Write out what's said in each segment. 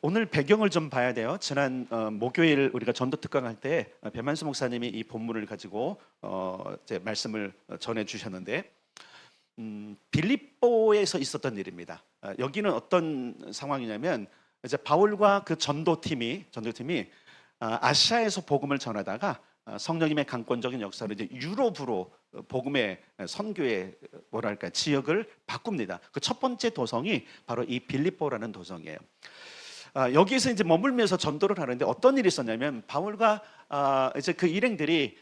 오늘 배경을 좀 봐야 돼요. 지난 목요일 우리가 전도 특강할 때 배만수 목사님이 이 본문을 가지고 이제 말씀을 전해 주셨는데 빌립보에서 있었던 일입니다. 여기는 어떤 상황이냐면 이제 바울과 그 전도팀이 아시아에서 복음을 전하다가 성령님의 강권적인 역사로 이제 유럽으로 복음의 선교의 뭐랄까 지역을 바꿉니다. 그 첫 번째 도성이 바로 이 빌립보라는 도성이에요. 여기에서 이제 머물면서 전도를 하는데 어떤 일이 있었냐면 바울과 이제 그 일행들이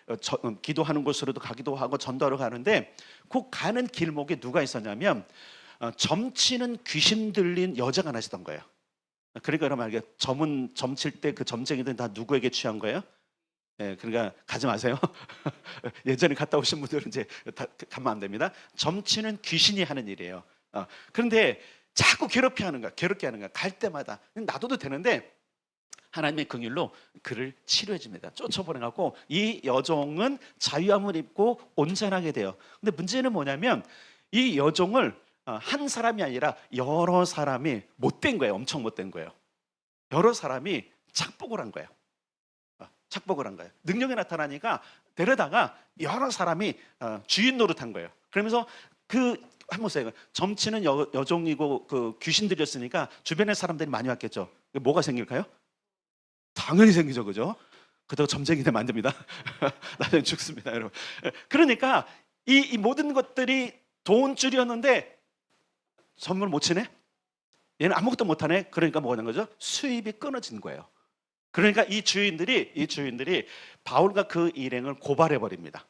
기도하는 곳으로도 가기도 하고 전도하러 가는데 그 가는 길목에 누가 있었냐면 점치는 귀신 들린 여자가 하나 있었던 거예요. 그러니까 여러분 알게 점칠 때 그 점쟁이들은 다 누구에게 취한 거예요? 예, 그러니까 가지 마세요. 예전에 갔다 오신 분들은 이제 가면 안 됩니다. 점치는 귀신이 하는 일이에요. 그런데 자꾸 괴롭게 하는 거야. 갈 때마다 놔둬도 되는데 하나님의 긍휼로 그를 치료해 줍니다. 쫓아보내갖고 이 여종은 자유함을 입고 온전하게 돼요. 근데 문제는 뭐냐면 이 여종을 한 사람이 아니라 여러 사람이 못된 거예요. 엄청 못된 거예요. 여러 사람이 착복을 한 거예요. 능력이 나타나니까 데려다가 여러 사람이 주인 노릇한 거예요. 그러면서 한번 보세요. 점치는 여종이고 그 귀신들이었으니까 주변의 사람들이 많이 왔겠죠. 뭐가 생길까요? 당연히 생기죠, 그죠? 그러다가 점쟁이 되면 안 됩니다. 나중에 죽습니다, 여러분. 그러니까 이 모든 것들이 돈줄이었는데 선물 못 치네? 얘는 아무것도 못하네? 그러니까 뭐가 되는 거죠? 수입이 끊어진 거예요. 그러니까 이 주인들이 바울과 그 일행을 고발해 버립니다.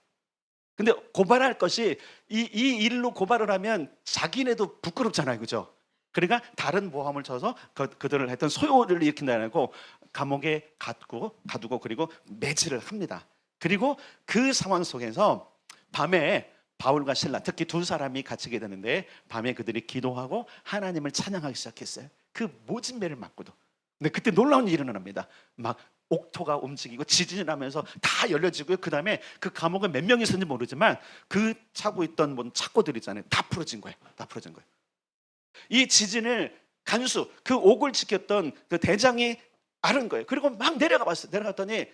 근데 고발할 것이 이 일로 고발을 하면 자기네도 부끄럽잖아요, 그죠? 그러니까 다른 모함을 쳐서 그들을 했던 소요를 일으킨다고 감옥에 가두고 그리고 매질을 합니다. 그리고 그 상황 속에서 밤에 바울과 실라 특히 두 사람이 갇히게 되는데 밤에 그들이 기도하고 하나님을 찬양하기 시작했어요. 그 모진 매를 맞고도. 근데 그때 놀라운 일이 일어납니다. 막 옥토가 움직이고 지진이 나면서 다 열려지고요. 그 다음에 그 감옥에 몇 명이 있었는지 모르지만 그 차고 있던 착고들 있잖아요. 다 풀어진 거예요. 이 지진을 그 옥을 지켰던 그 대장이 알은 거예요. 그리고 막 내려갔더니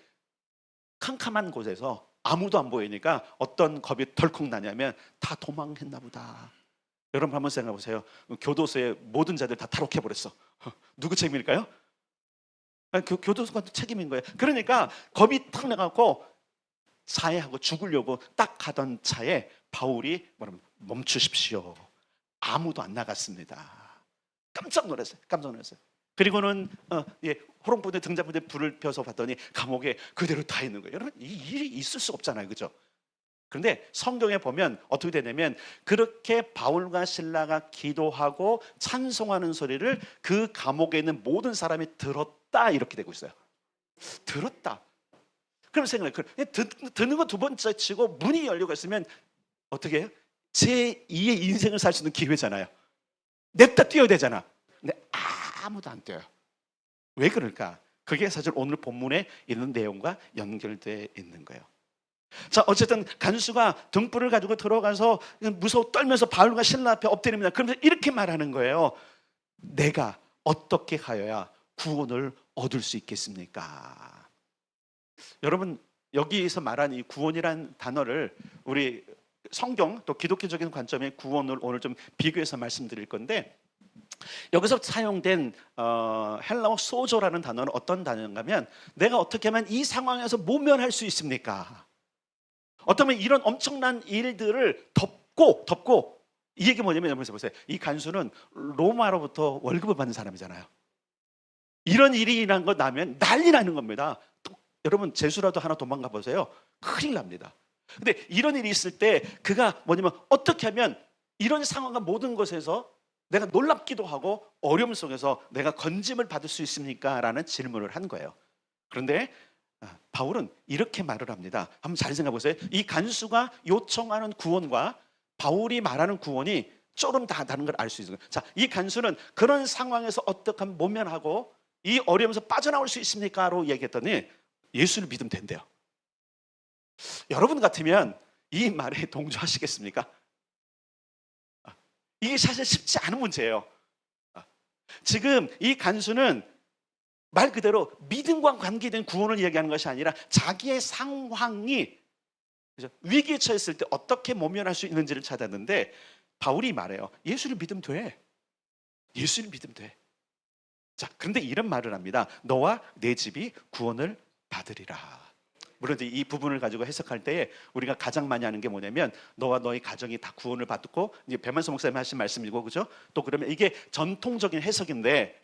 캄캄한 곳에서 아무도 안 보이니까 어떤 겁이 덜컥 나냐면 다 도망했나 보다. 여러분 한번 생각해 보세요. 교도소의 모든 자들 다 탈옥해버렸어. 누구 책임일까요? 그 교도소가 책임인 거예요. 그러니까 겁이 탁 나갖고 자해하고 죽으려고 딱 가던 차에 바울이 멈추십시오. 아무도 안 나갔습니다. 깜짝 놀랐어요. 그리고는 호롱부대 등잔부대 불을 펴서 봤더니 감옥에 그대로 다 있는 거예요. 여러분 이 일이 있을 수 없잖아요, 그죠? 그런데 성경에 보면 어떻게 되냐면 그렇게 바울과 실라가 기도하고 찬송하는 소리를 그 감옥에 있는 모든 사람이 들었다 이렇게 되고 있어요. 들었다. 그럼 생각해요. 듣는 건 두 번째 치고 문이 열리고 있으면 어떻게 해요? 제2의 인생을 살 수 있는 기회잖아요. 냅다 뛰어야 되잖아. 근데 아무도 안 뛰어요. 왜 그럴까? 그게 사실 오늘 본문에 있는 내용과 연결되어 있는 거예요. 자, 어쨌든 간수가 등불을 가지고 들어가서 무서워 떨면서 바울과 실라 앞에 엎드립니다. 그러면서 이렇게 말하는 거예요. 내가 어떻게 하여야 구원을 얻을 수 있겠습니까? 여러분 여기에서 말한 이 구원이란 단어를 우리 성경 또 기독교적인 관점의 구원을 오늘 좀 비교해서 말씀드릴 건데 여기서 사용된 헬라어 소조라는 단어는 어떤 단어인가 하면 내가 어떻게 하면 이 상황에서 모면할 수 있습니까? 어쩌면 이런 엄청난 일들을 덮고 이 얘기 뭐냐면 보세요. 이 간수는 로마로부터 월급을 받는 사람이잖아요. 이런 일이 일어난 거 나면 난리 나는 겁니다. 여러분 재수라도 하나 도망가 보세요. 큰일 납니다. 근데 이런 일이 있을 때 그가 뭐냐면 어떻게 하면 이런 상황과 모든 것에서 내가 놀랍기도 하고 어려움 속에서 내가 건짐을 받을 수 있습니까? 라는 질문을 한 거예요. 그런데 바울은 이렇게 말을 합니다. 한번 잘 생각해 보세요. 이 간수가 요청하는 구원과 바울이 말하는 구원이 조금 다 다른 걸 알 수 있어요. 자, 이 간수는 그런 상황에서 어떻게 하면 모면하고 이 어려움에서 빠져나올 수 있습니까? 로 얘기했더니 예수를 믿으면 된대요. 여러분 같으면 이 말에 동조하시겠습니까? 이게 사실 쉽지 않은 문제예요. 지금 이 간수는 말 그대로 믿음과 관계된 구원을 이야기하는 것이 아니라 자기의 상황이 위기에 처했을 때 어떻게 모면할 수 있는지를 찾았는데, 바울이 말해요. 예수를 믿으면 돼. 예수를 믿으면 돼. 자, 그런데 이런 말을 합니다. 너와 내 집이 구원을 받으리라. 물론 이 부분을 가지고 해석할 때에 우리가 가장 많이 하는 게 뭐냐면, 너와 너희 가정이 다 구원을 받고, 이제 배만서 목사님 하신 말씀이고, 그죠? 또 그러면 이게 전통적인 해석인데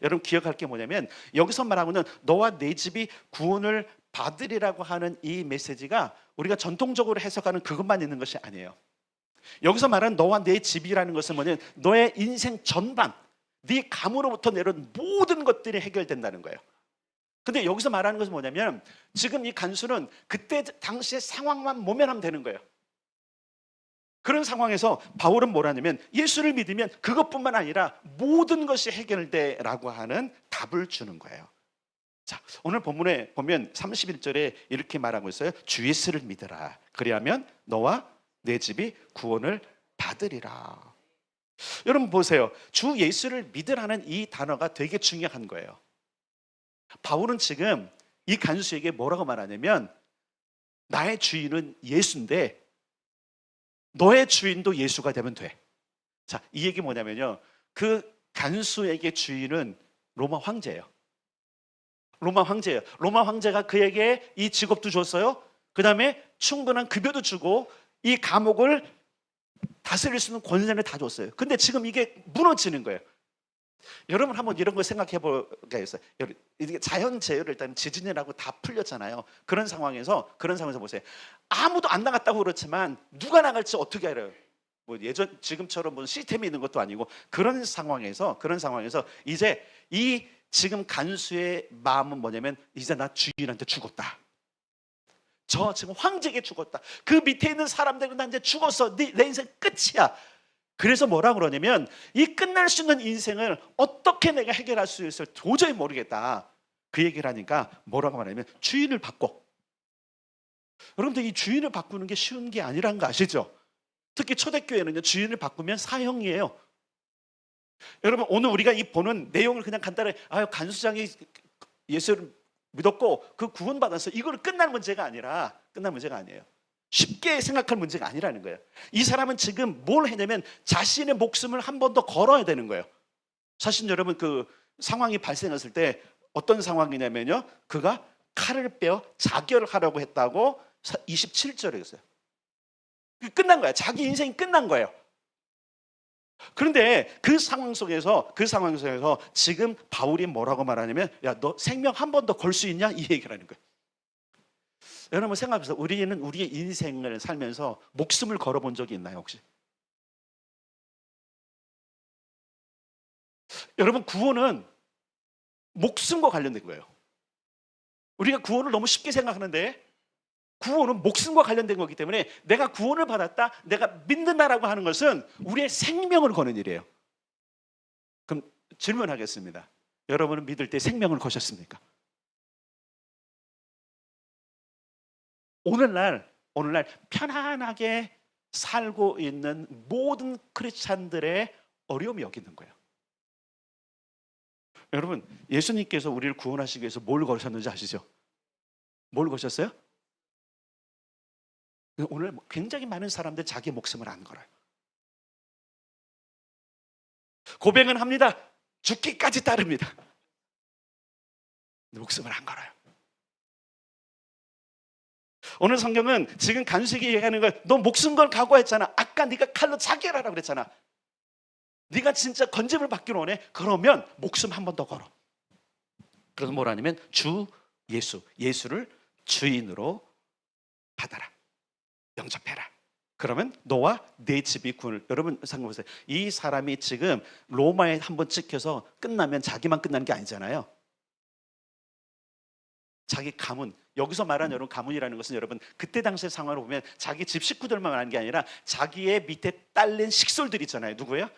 여러분 기억할 게 뭐냐면, 여기서 말하고는 너와 내 집이 구원을 받으리라고 하는 이 메시지가 우리가 전통적으로 해석하는 그것만 있는 것이 아니에요. 여기서 말하는 너와 내 집이라는 것은 뭐냐면, 너의 인생 전반, 네 감으로부터 내려온 모든 것들이 해결된다는 거예요. 근데 여기서 말하는 것은 뭐냐면, 지금 이 간수는 그때 당시의 상황만 모면하면 되는 거예요. 그런 상황에서 바울은 뭐라냐면, 예수를 믿으면 그것뿐만 아니라 모든 것이 해결돼라고 하는 답을 주는 거예요. 자, 오늘 본문에 보면 31절에 이렇게 말하고 있어요. 주 예수를 믿으라. 그리하면 너와 내 집이 구원을 받으리라. 여러분 보세요. 주 예수를 믿으라는 이 단어가 되게 중요한 거예요. 바울은 지금 이 간수에게 뭐라고 말하냐면, 나의 주인은 예수인데 너의 주인도 예수가 되면 돼. 자, 이 얘기 뭐냐면요, 그 간수에게 주인은 로마 황제예요. 로마 황제예요. 로마 황제가 그에게 이 직업도 줬어요. 그 다음에 충분한 급여도 주고 이 감옥을 다스릴 수 있는 권한을 다 줬어요. 근데 지금 이게 무너지는 거예요. 여러분 한번 이런 거 생각해 볼까 했어요. 이게 자연재해를 일단 지진이라고 다 풀렸잖아요. 그런 상황에서 보세요. 아무도 안 나갔다고 그렇지만 누가 나갈지 어떻게 알아요? 뭐 예전 지금처럼 뭐 시스템이 있는 것도 아니고, 그런 상황에서 이제 이 지금 간수의 마음은 뭐냐면, 이제 나 주인한테 죽었다. 저 지금 황제에게 죽었다. 그 밑에 있는 사람들은 나 이제 죽었어. 내 인생 끝이야. 그래서 뭐라 그러냐면, 이 끝날 수 있는 인생을 어떻게 내가 해결할 수 있을지 도저히 모르겠다. 그 얘기를 하니까 뭐라고 말하냐면, 주인을 바꿔. 여러분들, 이 주인을 바꾸는 게 쉬운 게 아니라는 거 아시죠? 특히 초대교회는요, 주인을 바꾸면 사형이에요. 여러분, 오늘 우리가 이 보는 내용을 그냥 간단히 간수장이 예수를 믿었고 그 구원받아서 이거는 끝날 문제가 아니에요. 쉽게 생각할 문제가 아니라는 거예요. 이 사람은 지금 뭘 했냐면, 자신의 목숨을 한 번 더 걸어야 되는 거예요. 사실 여러분, 그 상황이 발생했을 때 어떤 상황이냐면요, 그가 칼을 빼어 자결을 하려고 했다고 27절에 있어요. 끝난 거야. 자기 인생이 끝난 거예요. 그런데 그 상황 속에서 지금 바울이 뭐라고 말하냐면, 야, 너 생명 한 번 더 걸 수 있냐? 이 얘기를 하는 거예요. 여러분 생각해보세요. 우리는 우리의 인생을 살면서 목숨을 걸어본 적이 있나요, 혹시? 여러분, 구원은 목숨과 관련된 거예요. 우리가 구원을 너무 쉽게 생각하는데, 구원은 목숨과 관련된 거기 때문에, 내가 구원을 받았다, 내가 믿는다라고 하는 것은 우리의 생명을 거는 일이에요. 그럼 질문하겠습니다. 여러분은 믿을 때 생명을 거셨습니까? 오늘날 편안하게 살고 있는 모든 크리스찬들의 어려움이 여기 있는 거예요. 여러분, 예수님께서 우리를 구원하시기 위해서 뭘 거셨는지 아시죠? 뭘 거셨어요? 오늘 굉장히 많은 사람들 자기 목숨을 안 걸어요. 고백은 합니다. 죽기까지 따릅니다. 목숨을 안 걸어요. 오늘 성경은 지금 간수에게 얘기하는 걸, 너 목숨 걸 각오했잖아. 아까 네가 칼로 자결하라고 그랬잖아. 네가 진짜 건짐을 받기로 원해? 그러면 목숨 한 번 더 걸어. 그래서 뭐라냐면, 주 예수를 주인으로 받아라. 영접해라. 그러면 너와 내 집이 구원을. 여러분 생각해보세요. 이 사람이 지금 로마에 한번 찍혀서 끝나면 자기만 끝나는 게 아니잖아요. 자기 가문, 여기서 말하는 여러분 가문이라는 것은, 여러분 그때 당시의 상황을 보면 자기 집 식구들만 말하는 게 아니라 자기의 밑에 딸린 식솔들 있잖아요. 누구예요?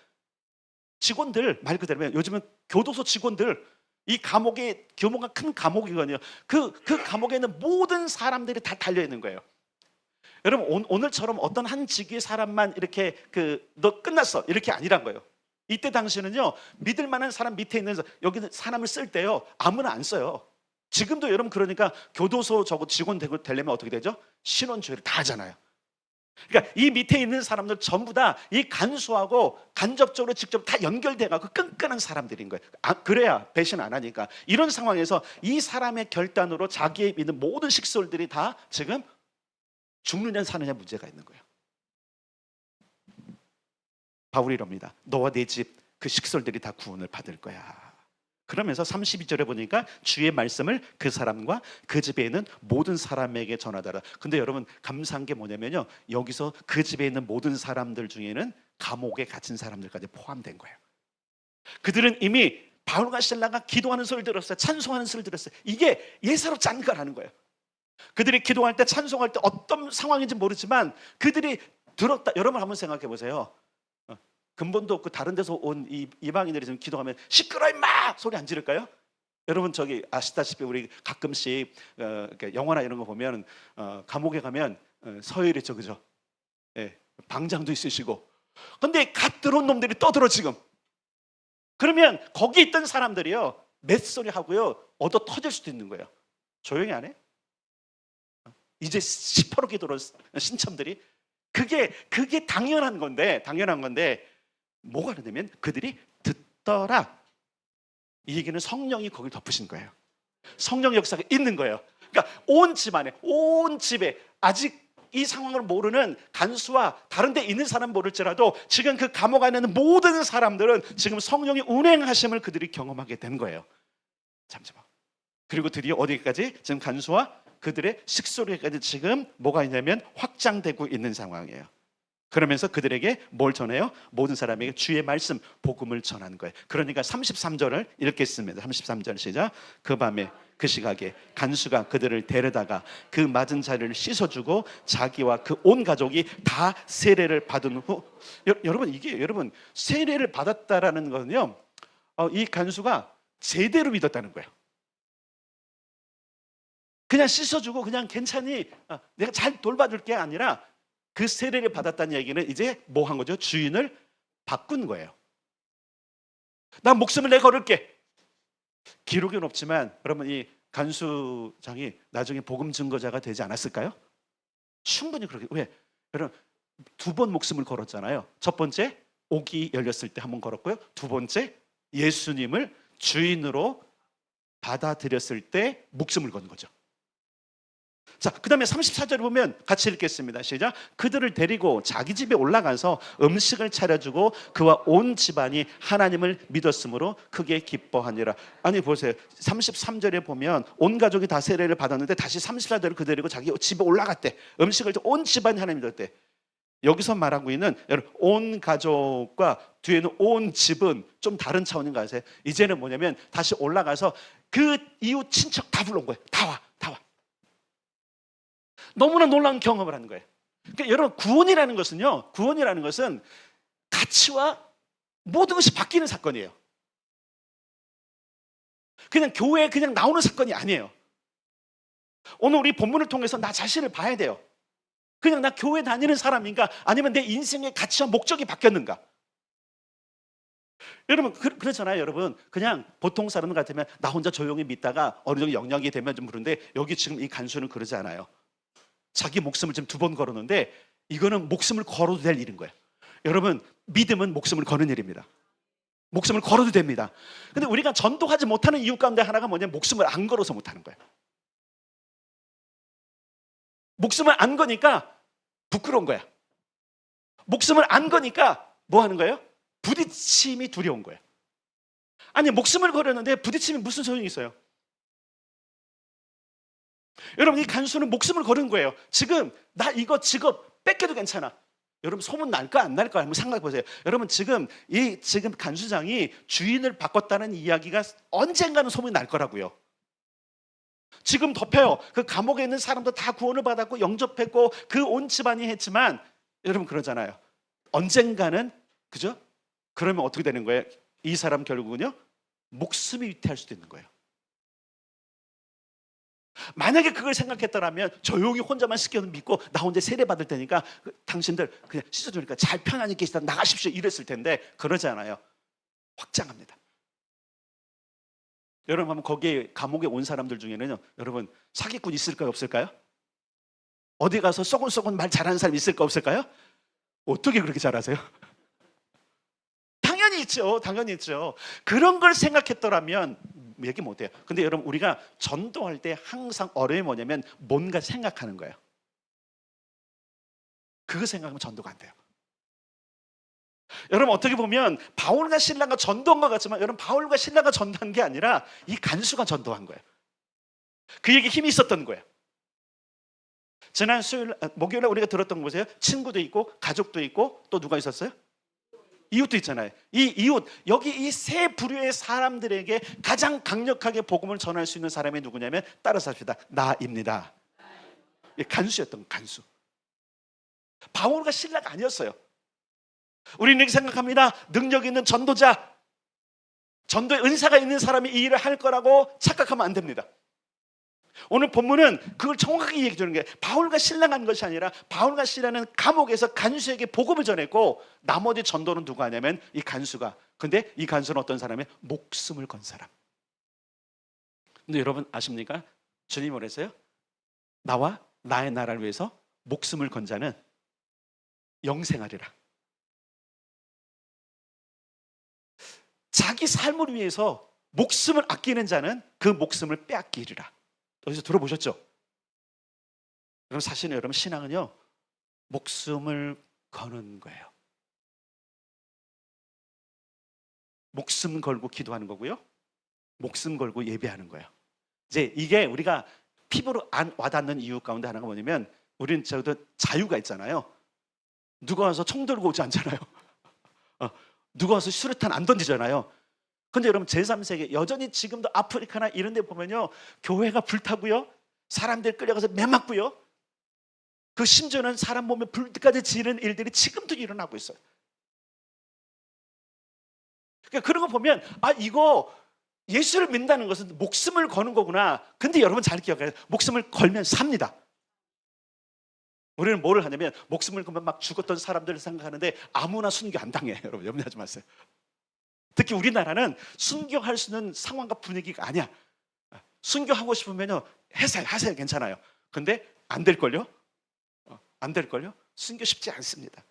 직원들. 말 그대로 요즘은 교도소 직원들. 이 감옥이 규모가 큰 감옥이거든요. 그 감옥에 있는 모든 사람들이 다 달려 있는 거예요. 여러분, 오늘처럼 어떤 한 직위의 사람만 이렇게 너 끝났어 이렇게 아니란 거예요. 이때 당시는요, 믿을 만한 사람 밑에 있는 여기는 사람을 쓸 때요, 아무나 안 써요. 지금도 여러분 그러니까 교도소 저거 직원 되려면 어떻게 되죠? 신원조회를 다 하잖아요. 그러니까 이 밑에 있는 사람들 전부 다 이 간수하고 간접적으로 직접 다 연결돼가고 끈끈한 사람들인 거예요. 그래야 배신 안 하니까. 이런 상황에서 이 사람의 결단으로 자기의 믿는 모든 식솔들이 다 지금 죽느냐 사느냐 문제가 있는 거예요. 바울이 이럽니다. 너와 네 집 그 식솔들이 다 구원을 받을 거야. 그러면서 32절에 보니까 주의 말씀을 그 사람과 그 집에 있는 모든 사람에게 전하더라. 근데 여러분 감사한 게 뭐냐면요, 여기서 그 집에 있는 모든 사람들 중에는 감옥에 갇힌 사람들까지 포함된 거예요. 그들은 이미 바울과 실라가 기도하는 소리를 들었어요. 찬송하는 소리를 들었어요. 이게 예사롭지 않은 거라는 거예요. 그들이 기도할 때 찬송할 때 어떤 상황인지 모르지만 그들이 들었다. 여러분 한번 생각해 보세요. 근본도 없고 다른 데서 온 이방인들이 지금 기도하면 시끄러 임마 소리 안 지를까요? 여러분 저기 아시다시피 우리 가끔씩 영화나 이런 거 보면 감옥에 가면 서열이죠, 그죠? 예, 방장도 있으시고. 근데 갓 들어온 놈들이 떠들어 지금. 그러면 거기 있던 사람들이요 맷소리 하고요 얻어 터질 수도 있는 거예요. 조용히 안 해? 이제 시퍼렇게 들어온 신참들이 그게 당연한 건데 뭐가 그러냐면 그들이 듣더라. 이 얘기는 성령이 거길 덮으신 거예요. 성령 역사가 있는 거예요. 그러니까 온 집에 아직 이 상황을 모르는 간수와 다른 데 있는 사람 모를지라도 지금 그 감옥 안에 있는 모든 사람들은 지금 성령의 운행하심을 그들이 경험하게 된 거예요. 잠시만. 그리고 드디어 어디까지? 지금 간수와 그들의 식소리까지 지금 뭐가 있냐면 확장되고 있는 상황이에요. 그러면서 그들에게 뭘 전해요? 모든 사람에게 주의 말씀, 복음을 전하는 거예요. 그러니까 33절을 읽겠습니다. 33절 시작. 그 밤에 그 시각에 간수가 그들을 데려다가 그 맞은 자리를 씻어주고 자기와 그 온 가족이 다 세례를 받은 후, 여러분 세례를 받았다라는 거는요, 이 간수가 제대로 믿었다는 거예요. 그냥 씻어주고 그냥 괜찮이 내가 잘 돌봐줄 게 아니라 그 세례를 받았다는 얘기는 이제 뭐 한 거죠? 주인을 바꾼 거예요. 난 목숨을 내 걸을게. 기록은 없지만 여러분 이 간수장이 나중에 복음 증거자가 되지 않았을까요? 충분히 그렇게. 왜? 여러분 두 번 목숨을 걸었잖아요. 첫 번째 옥이 열렸을 때 한 번 걸었고요. 두 번째 예수님을 주인으로 받아들였을 때 목숨을 건 거죠. 자, 그 다음에 34절에 보면 같이 읽겠습니다. 시작. 그들을 데리고 자기 집에 올라가서 음식을 차려주고 그와 온 집안이 하나님을 믿었으므로 크게 기뻐하니라. 아니 보세요. 33절에 보면 온 가족이 다 세례를 받았는데 다시 34절에 그 데리고 자기 집에 올라갔대. 음식을 온 집안이 하나님 믿었대. 여기서 말하고 있는 온 가족과 뒤에는 온 집은 좀 다른 차원인 거 아세요? 이제는 뭐냐면 다시 올라가서 그 이웃 친척 다 불러온 거예요. 다 와. 너무나 놀라운 경험을 하는 거예요. 그러니까 여러분 구원이라는 것은 가치와 모든 것이 바뀌는 사건이에요. 그냥 교회에 그냥 나오는 사건이 아니에요. 오늘 우리 본문을 통해서 나 자신을 봐야 돼요. 그냥 나 교회 다니는 사람인가 아니면 내 인생의 가치와 목적이 바뀌었는가. 여러분 그렇잖아요. 여러분 그냥 보통 사람 같으면 나 혼자 조용히 믿다가 어느 정도 영향이 되면 좀 그런데 여기 지금 이 간수는 그러지 않아요. 자기 목숨을 지금 두 번 걸었는데 이거는 목숨을 걸어도 될 일인 거예요. 여러분 믿음은 목숨을 거는 일입니다. 목숨을 걸어도 됩니다. 근데 우리가 전도하지 못하는 이유 가운데 하나가 뭐냐면 목숨을 안 걸어서 못하는 거예요. 목숨을 안 거니까 부끄러운 거야. 목숨을 안 거니까 뭐 하는 거예요? 부딪힘이 두려운 거예요. 아니 목숨을 걸었는데 부딪힘이 무슨 소용이 있어요? 여러분 이 간수는 목숨을 걸은 거예요. 지금 나 이거 직업 뺏겨도 괜찮아. 여러분 소문 날까 안 날까 한번 생각해 보세요. 여러분 지금 간수장이 주인을 바꿨다는 이야기가 언젠가는 소문이 날 거라고요. 지금 덮여요. 그 감옥에 있는 사람도 다 구원을 받았고 영접했고 그 온 집안이 했지만 여러분 그러잖아요. 언젠가는 그죠? 그러면 어떻게 되는 거예요? 이 사람 결국은요 목숨이 위태할 수도 있는 거예요. 만약에 그걸 생각했더라면 조용히 혼자만 시켜서 믿고 나 혼자 세례 받을 테니까 당신들 그냥 씻어주니까 잘 편안히 계시다 나가십시오 이랬을 텐데 그러지 않아요. 확장합니다. 여러분 한번 거기에 감옥에 온 사람들 중에는요, 여러분 사기꾼 있을까요, 없을까요? 어디 가서 쏘곤쏘곤 말 잘하는 사람 있을까, 없을까요? 어떻게 그렇게 잘하세요? 당연히 있죠. 당연히 있죠. 그런 걸 생각했더라면 얘기 못해요. 근데 여러분 우리가 전도할 때 항상 어려움이 뭐냐면 뭔가 생각하는 거예요. 그거 생각하면 전도가 안 돼요. 여러분 어떻게 보면 바울과 신라가 전도한 것 같지만 여러분 바울과 신라가 전도한 게 아니라 이 간수가 전도한 거예요. 그에게 힘이 있었던 거예요. 지난 목요일에 우리가 들었던 거 보세요. 친구도 있고 가족도 있고 또 누가 있었어요? 이웃도 있잖아요. 이 이웃, 여기 이 세 부류의 사람들에게 가장 강력하게 복음을 전할 수 있는 사람이 누구냐면 따라서 합시다. 나입니다. 간수였던 간수. 바울과 신라가 아니었어요. 우리는 이렇게 생각합니다. 능력 있는 전도자, 전도의 은사가 있는 사람이 이 일을 할 거라고 착각하면 안 됩니다. 오늘 본문은 그걸 정확하게 얘기해 주는 게 바울과 신라가 한 것이 아니라 바울과 신라는 감옥에서 간수에게 복음을 전했고 나머지 전도는 누가 하냐면 이 간수가. 근데 이 간수는 어떤 사람이에요? 목숨을 건 사람. 근데 여러분 아십니까? 주님이 뭐랬어요? 나와 나의 나라를 위해서 목숨을 건 자는 영생하리라. 자기 삶을 위해서 목숨을 아끼는 자는 그 목숨을 빼앗기리라. 어디서 들어보셨죠? 여러분 사실은 여러분 신앙은요 목숨을 거는 거예요. 목숨 걸고 기도하는 거고요, 목숨 걸고 예배하는 거예요. 이제 이게 우리가 피부로 안 와닿는 이유 가운데 하나가 뭐냐면 우리는 저도 자유가 있잖아요. 누가 와서 총 들고 오지 않잖아요. 누가 와서 수류탄 안 던지잖아요. 근데 여러분 제3세계 여전히 지금도 아프리카나 이런 데 보면요 교회가 불타고요, 사람들 끌려가서 매 맞고요, 그 심지어는 사람 몸에 불까지 지는 일들이 지금도 일어나고 있어요. 그러니까 그런 거 보면 아 이거 예수를 믿는다는 것은 목숨을 거는 거구나. 근데 여러분 잘 기억해요. 목숨을 걸면 삽니다. 우리는 뭐를 하냐면 목숨을 걸면 막 죽었던 사람들을 생각하는데 아무나 순교 안 당해요. 여러분 염려하지 마세요. 특히 우리나라는 순교할 수 있는 상황과 분위기가 아니야. 순교하고 싶으면요 하세요 괜찮아요. 근데 안 될걸요? 안 될걸요? 순교 쉽지 않습니다.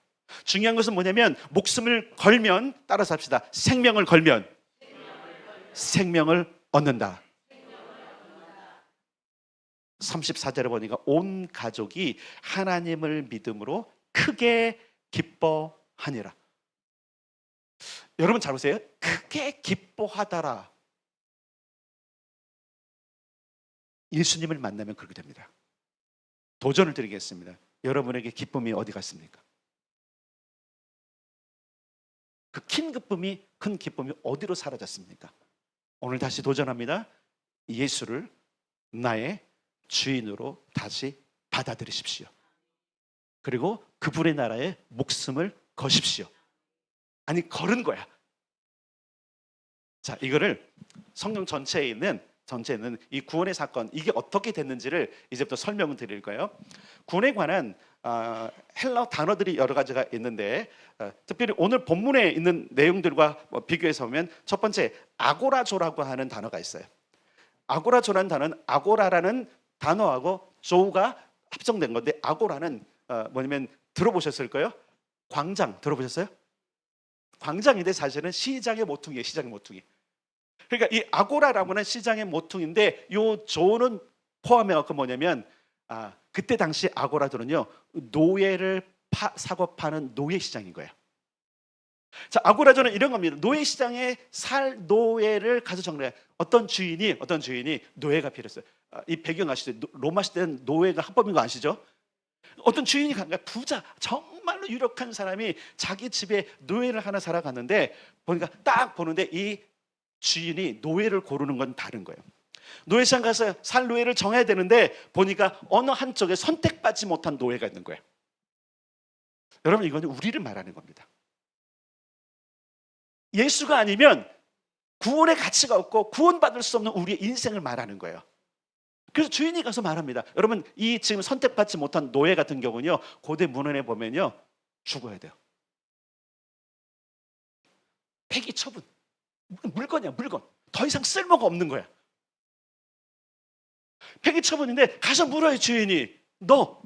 중요한 것은 뭐냐면 목숨을 걸면 따라서 합시다. 생명을 걸면 생명을 얻는다. 34절에 보니까 온 가족이 하나님을 믿음으로 크게 기뻐하니라. 여러분 잘 보세요. 크게 기뻐하더라. 예수님을 만나면 그렇게 됩니다. 도전을 드리겠습니다. 여러분에게 기쁨이 어디 갔습니까? 그 큰 기쁨이 어디로 사라졌습니까? 오늘 다시 도전합니다. 예수를 나의 주인으로 다시 받아들이십시오. 그리고 그분의 나라에 목숨을 거십시오. 아니 걸은 거야. 자, 이거를 성경 전체에 있는 이 구원의 사건, 이게 어떻게 됐는지를 이제부터 설명을 드릴 거예요. 구원에 관한 헬라어 단어들이 여러 가지가 있는데 특별히 오늘 본문에 있는 내용들과 비교해서 보면 첫 번째 아고라조라고 하는 단어가 있어요. 아고라조라는 단어는 아고라라는 단어하고 조가 합성된 건데 아고라는 뭐냐면 들어보셨을 거예요. 광장 들어보셨어요? 광장인데 사실은 시장의 모퉁이에요. 시장의 모퉁이. 그러니까 이 아고라라고 하는 시장의 모퉁인데 요 조는 포함해 갖고 뭐냐면 그때 당시 아고라들은요 노예를 사고 파는 노예 시장인 거예요. 자, 아고라조는 이런 겁니다. 노예 시장에 살 노예를 가서 정리해. 어떤 주인이 노예가 필요했어요. 이 배경 아시죠? 로마 시대는 노예가 합법인 거 아시죠? 어떤 주인이 간 거야. 부자, 정말로 유력한 사람이 자기 집에 노예를 하나 살아갔는데 보니까 딱 보는데 이 주인이 노예를 고르는 건 다른 거예요. 노예시장 가서 살 노예를 정해야 되는데 보니까 어느 한쪽에 선택받지 못한 노예가 있는 거예요. 여러분 이거는 우리를 말하는 겁니다. 예수가 아니면 구원의 가치가 없고 구원받을 수 없는 우리의 인생을 말하는 거예요. 그래서 주인이 가서 말합니다. 여러분 이 지금 선택받지 못한 노예 같은 경우는요 고대 문헌에 보면요 죽어야 돼요. 폐기 처분. 물건이야, 물건. 더 이상 쓸모가 없는 거야. 폐기 처분인데 가서 물어요, 주인이. 너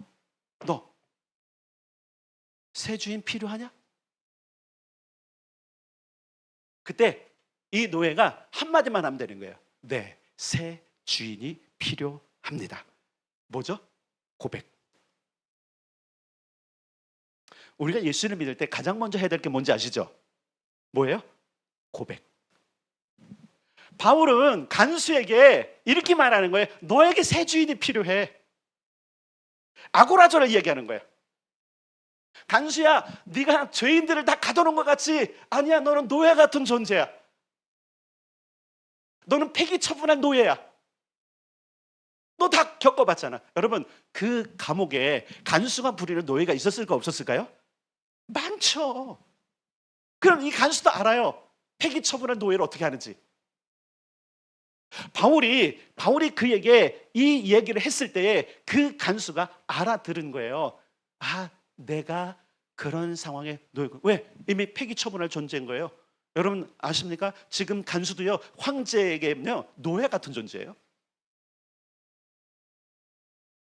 새 주인 필요하냐? 그때 이 노예가 한마디만 하면 되는 거예요. 네, 새 주인이 필요합니다. 뭐죠? 고백. 우리가 예수를 믿을 때 가장 먼저 해야 될 게 뭔지 아시죠? 뭐예요? 고백. 바울은 간수에게 이렇게 말하는 거예요. 너에게 새 주인이 필요해. 아고라조를 얘기하는 거예요. 간수야, 네가 죄인들을 다 가둬놓은 것 같지? 아니야, 너는 노예 같은 존재야. 너는 폐기 처분한 노예야. 너 다 겪어봤잖아. 여러분, 그 감옥에 간수가 부리는 노예가 있었을까 없었을까요? 많죠. 그럼 이 간수도 알아요. 폐기 처분한 노예를 어떻게 하는지. 바울이 그에게 이 얘기를 했을 때에 그 간수가 알아들은 거예요. 아, 내가 그런 상황에 놓이고. 왜? 이미 폐기 처분할 존재인 거예요. 여러분 아십니까? 지금 간수도요, 황제에게는요 노예 같은 존재예요.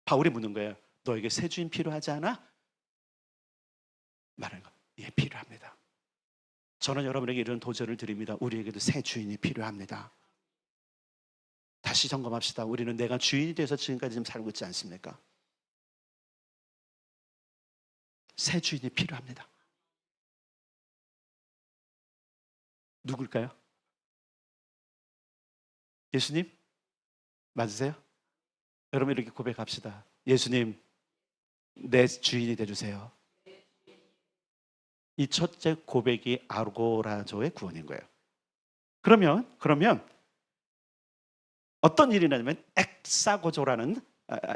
바울이 묻는 거예요. 너에게 새 주인 필요하지 않아? 말하는 거. 예, 필요합니다. 저는 여러분에게 이런 도전을 드립니다. 우리에게도 새 주인이 필요합니다. 다시 점검합시다. 우리는 내가 주인이 돼서 지금까지 좀 살고 있지 않습니까? 새 주인이 필요합니다. 누굴까요? 예수님? 맞으세요? 여러분 이렇게 고백합시다. 예수님, 내 주인이 되주세요. 이 첫째 고백이 아고라조의 구원인 거예요. 그러면 어떤 일이 나냐면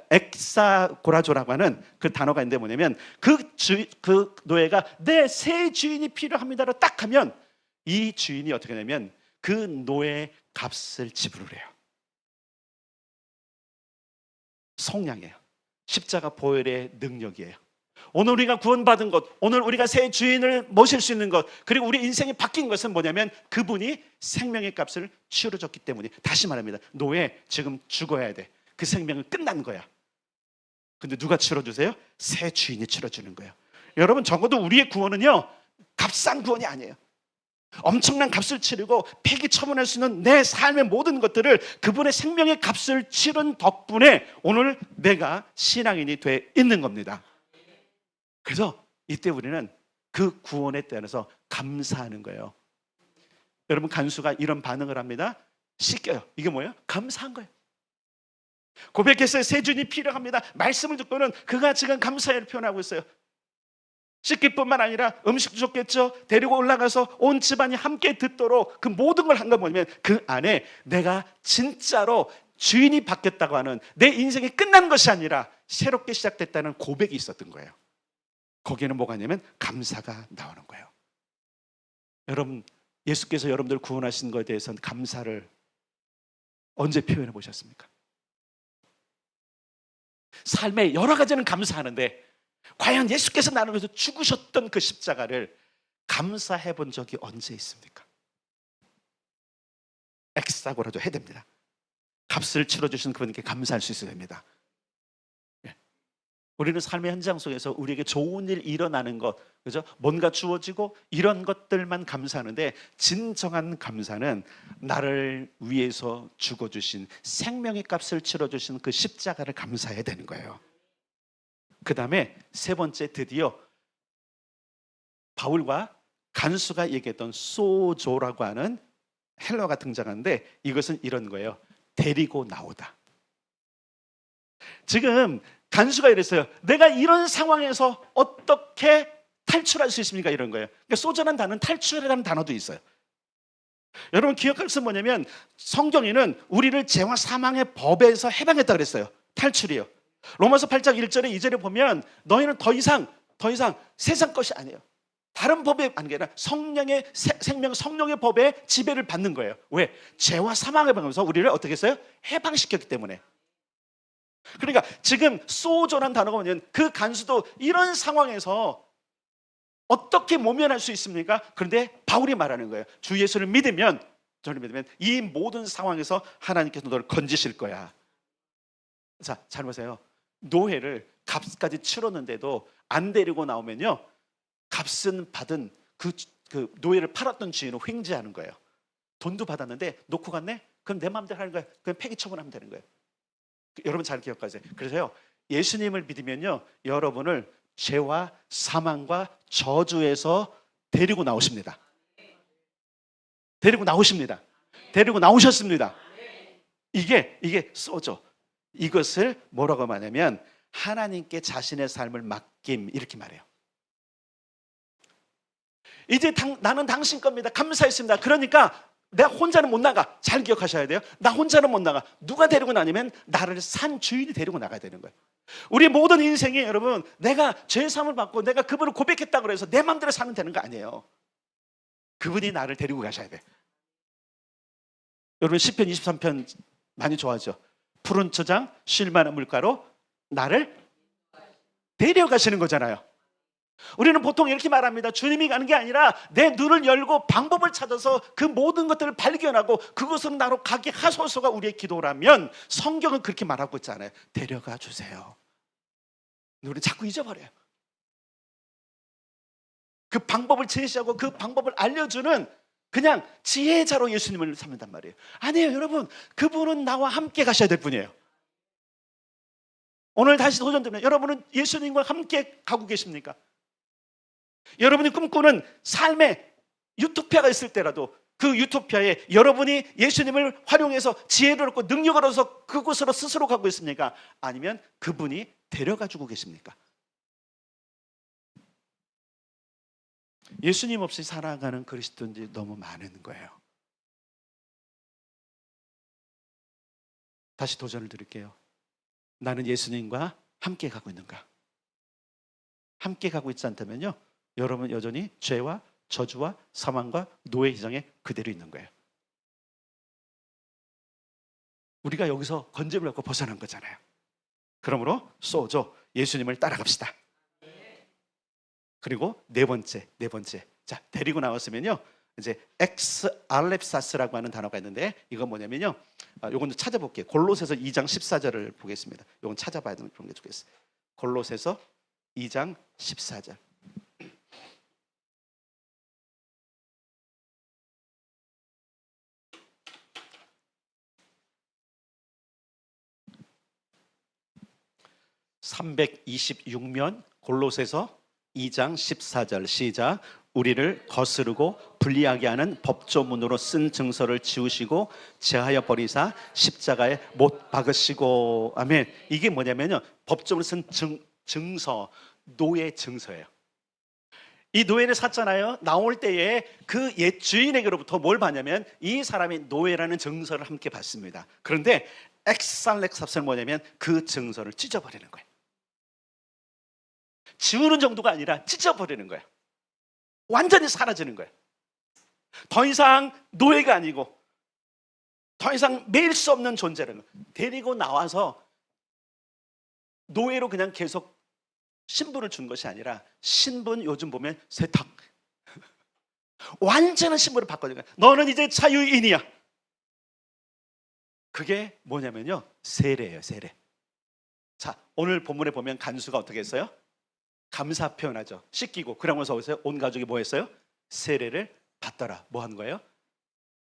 엑사고라조라고 하는 그 단어가 있는데 뭐냐면 그 노예가 내 새 주인이 필요합니다로 딱 하면 이 주인이 어떻게 하냐면 그 노예 값을 지불을 해요. 속량이에요. 십자가 보혈의 능력이에요. 오늘 우리가 구원받은 것, 오늘 우리가 새 주인을 모실 수 있는 것, 그리고 우리 인생이 바뀐 것은 뭐냐면 그분이 생명의 값을 치러줬기 때문에. 다시 말합니다. 노예 지금 죽어야 돼. 그 생명은 끝난 거야. 근데 누가 치러주세요? 새 주인이 치러주는 거예요. 여러분 적어도 우리의 구원은요 값싼 구원이 아니에요. 엄청난 값을 치르고 폐기 처분할 수 있는 내 삶의 모든 것들을 그분의 생명의 값을 치른 덕분에 오늘 내가 신앙인이 돼 있는 겁니다. 그래서 이때 우리는 그 구원에 대해서 감사하는 거예요. 여러분 간수가 이런 반응을 합니다. 씻겨요. 이게 뭐예요? 감사한 거예요. 고백했어요. 새 주인이 필요합니다. 말씀을 듣고는 그가 지금 감사를 표현하고 있어요. 씻길 뿐만 아니라 음식도 줬겠죠. 데리고 올라가서 온 집안이 함께 듣도록 그 모든 걸 한 건 뭐냐면 그 안에 내가 진짜로 주인이 바뀌었다고 하는 내 인생이 끝난 것이 아니라 새롭게 시작됐다는 고백이 있었던 거예요. 거기에는 뭐가 있냐면 감사가 나오는 거예요. 여러분 예수께서 여러분들 구원하신 것에 대해서는 감사를 언제 표현해 보셨습니까? 삶에 여러 가지는 감사하는데 과연 예수께서 나를 위해서 죽으셨던 그 십자가를 감사해 본 적이 언제 있습니까? 엑사고라도 해야 됩니다. 값을 치러주신 그분께 감사할 수 있어야 됩니다. 우리는 삶의 현장 속에서 우리에게 좋은 일 일어나는 것, 그죠? 뭔가 주어지고 이런 것들만 감사하는데 진정한 감사는 나를 위해서 죽어주신 생명의 값을 치러주신 그 십자가를 감사해야 되는 거예요. 그 다음에 세 번째 드디어 바울과 간수가 얘기했던 소조라고 하는 헬러가 등장하는데 이것은 이런 거예요. 데리고 나오다. 지금 간수가 이랬어요. 내가 이런 상황에서 어떻게 탈출할 수 있습니까? 이런 거예요. 그러니까 소조라는 단어는 탈출이라는 단어도 있어요. 여러분 기억할 것은 뭐냐면 성경에는 우리를 죄와 사망의 법에서 해방했다 그랬어요. 탈출이요. 로마서 8장 1절에 2절에 보면 너희는 더 이상 세상 것이 아니에요. 다른 법이 아니라 성령의 생명 성령의 법에 지배를 받는 거예요. 왜? 죄와 사망을 방하면서 우리를 어떻게 했어요? 해방시켰기 때문에. 그러니까 지금 소조라는 단어가 뭐냐면 그 간수도 이런 상황에서 어떻게 모면할 수 있습니까? 그런데 바울이 말하는 거예요. 주 예수를 믿으면 저를 믿으면 이 모든 상황에서 하나님께서 너를 건지실 거야. 자, 잘 보세요. 노예를 값까지 치렀는데도 안 데리고 나오면요, 값은 받은 그 노예를 팔았던 주인은 횡재하는 거예요. 돈도 받았는데 놓고 갔네? 그럼 내 마음대로 하는 거예요. 그냥 폐기 처분하면 되는 거예요. 여러분 잘 기억하세요. 그래서요, 예수님을 믿으면요, 여러분을 죄와 사망과 저주에서 데리고 나오십니다. 데리고 나오십니다. 데리고 나오셨습니다. 이게 쏘죠. 이것을 뭐라고 말하냐면 하나님께 자신의 삶을 맡김, 이렇게 말해요. 이제 나는 당신 겁니다. 감사했습니다. 그러니까 내가 혼자는 못 나가. 잘 기억하셔야 돼요. 나 혼자는 못 나가. 누가 데리고 나냐면 나를 산 주인이 데리고 나가야 되는 거예요. 우리 모든 인생에 여러분, 내가 죄 사함을 받고 내가 그분을 고백했다고 해서 내 마음대로 사면 되는 거 아니에요. 그분이 나를 데리고 가셔야 돼. 여러분 시편 23편 많이 좋아하죠. 푸른 초장 쉴 만한 물가로 나를 데려가시는 거잖아요. 우리는 보통 이렇게 말합니다. 주님이 가는 게 아니라 내 눈을 열고 방법을 찾아서 그 모든 것들을 발견하고 그것으로 나로 가게 하소서가 우리의 기도라면, 성경은 그렇게 말하고 있잖아요. 데려가 주세요. 우리는 자꾸 잊어버려요. 그 방법을 제시하고 그 방법을 알려주는 그냥 지혜자로 예수님을 삼는단 말이에요. 아니에요, 여러분. 그분은 나와 함께 가셔야 될 분이에요. 오늘 다시 도전드립니다. 여러분은 예수님과 함께 가고 계십니까? 여러분이 꿈꾸는 삶의 유토피아가 있을 때라도 그 유토피아에 여러분이 예수님을 활용해서 지혜를 얻고 능력을 얻어서 그곳으로 스스로 가고 있습니까? 아니면 그분이 데려가 주고 계십니까? 예수님 없이 살아가는 그리스도인들이 너무 많은 거예요. 다시 도전을 드릴게요. 나는 예수님과 함께 가고 있는가? 함께 가고 있지 않다면요, 여러분 여전히 죄와 저주와 사망과 노예 희장에 그대로 있는 거예요. 우리가 여기서 건짐을 갖고 벗어난 거잖아요. 그러므로 소조 예수님을 따라갑시다. 그리고 네 번째. 자, 데리고 나왔으면요, 이제 엑스알렙사스라고 하는 단어가 있는데 이건 뭐냐면요, 요건 찾아볼게요. 골로새서 2장 14절을 보겠습니다. 요건 찾아봐야 되는 게 좋겠어요. 골로새서 2장 14절. (326면) 골로새서 2장 14절 시작. 우리를 거스르고 불리하게 하는 법조문으로 쓴 증서를 지우시고 제하여 버리사 십자가에 못 박으시고. 아멘. 이게 뭐냐면요, 법조문으로 쓴 증서, 노예 증서예요. 이 노예를 샀잖아요. 나올 때에 그 옛 주인에게로부터 뭘 받냐면 이 사람이 노예라는 증서를 함께 받습니다. 그런데 엑살렉삽스는 뭐냐면 그 증서를 찢어버리는 거예요. 지우는 정도가 아니라 찢어버리는 거예요. 완전히 사라지는 거예요. 더 이상 노예가 아니고 더 이상 매일 수 없는 존재라는 거예요. 데리고 나와서 노예로 그냥 계속 신분을 준 것이 아니라, 신분 요즘 보면 세탁, 완전한 신분을 바꿔준 거예요. 너는 이제 자유인이야. 그게 뭐냐면요, 세례예요. 세례. 자, 오늘 본문에 보면 간수가 어떻게 했어요? 감사 표현하죠. 씻기고. 그러면서 오세요. 온 가족이 뭐 했어요? 세례를 받더라. 뭐 하는 거예요?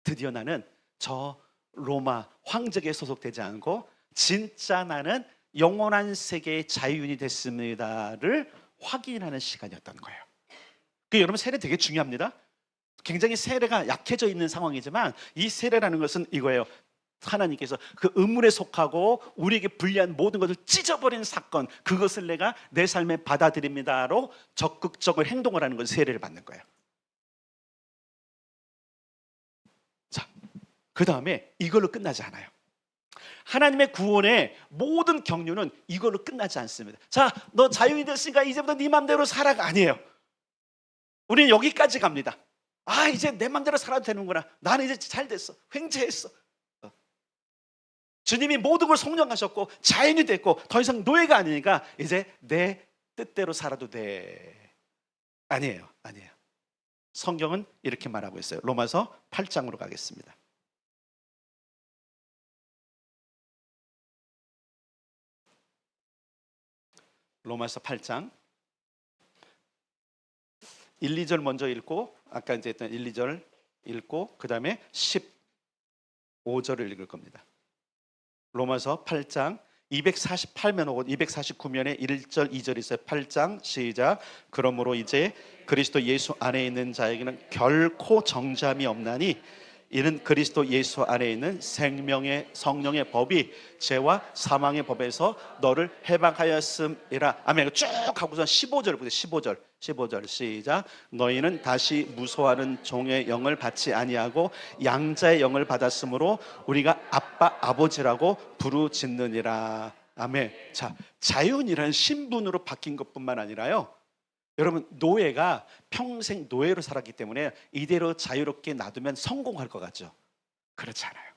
드디어 나는 저 로마 황제에 소속되지 않고 진짜 나는 영원한 세계의 자유인이 됐습니다를 확인하는 시간이었던 거예요. 그 여러분, 세례 되게 중요합니다. 굉장히 세례가 약해져 있는 상황이지만 이 세례라는 것은 이거예요. 하나님께서 그 의문에 속하고 우리에게 불리한 모든 것을 찢어버린 사건, 그것을 내가 내 삶에 받아들입니다로 적극적으로 행동을 하는 것을 세례를 받는 거예요. 자, 그 다음에 이걸로 끝나지 않아요. 하나님의 구원의 모든 경륜은 이걸로 끝나지 않습니다. 자, 너 자유인이 됐으니까 이제부터 네 맘대로 살아가 아니에요. 우리는 여기까지 갑니다. 아, 이제 내 맘대로 살아도 되는구나. 나는 이제 잘 됐어. 횡재했어. 주님이 모든 걸 성령하셨고 자연이 됐고 더 이상 노예가 아니니까 이제 내 뜻대로 살아도 돼. 아니에요. 성경은 이렇게 말하고 있어요. 로마서 8장으로 가겠습니다. 로마서 8장 1, 2절 먼저 읽고, 아까 이제 했던 1, 2절 읽고 그 다음에 15절을 읽을 겁니다. 로마서 8장 248면 오고 249면에 1절 2절 있어요. 8장 시작. 그러므로 이제 그리스도 예수 안에 있는 자에게는 결코 정죄함이 없나니 이는 그리스도 예수 안에 있는 생명의 성령의 법이 죄와 사망의 법에서 너를 해방하였음이라. 아멘. 쭉 하고서 15절 보세요. 15절 시작. 너희는 다시 무소하는 종의 영을 받지 아니하고 양자의 영을 받았으므로 우리가 아빠 아버지라고 부르짖느니라. 아멘. 자, 자유인이라는 신분으로 바뀐 것뿐만 아니라요, 여러분, 노예가 평생 노예로 살았기 때문에 이대로 자유롭게 놔두면 성공할 것 같죠? 그렇지 않아요.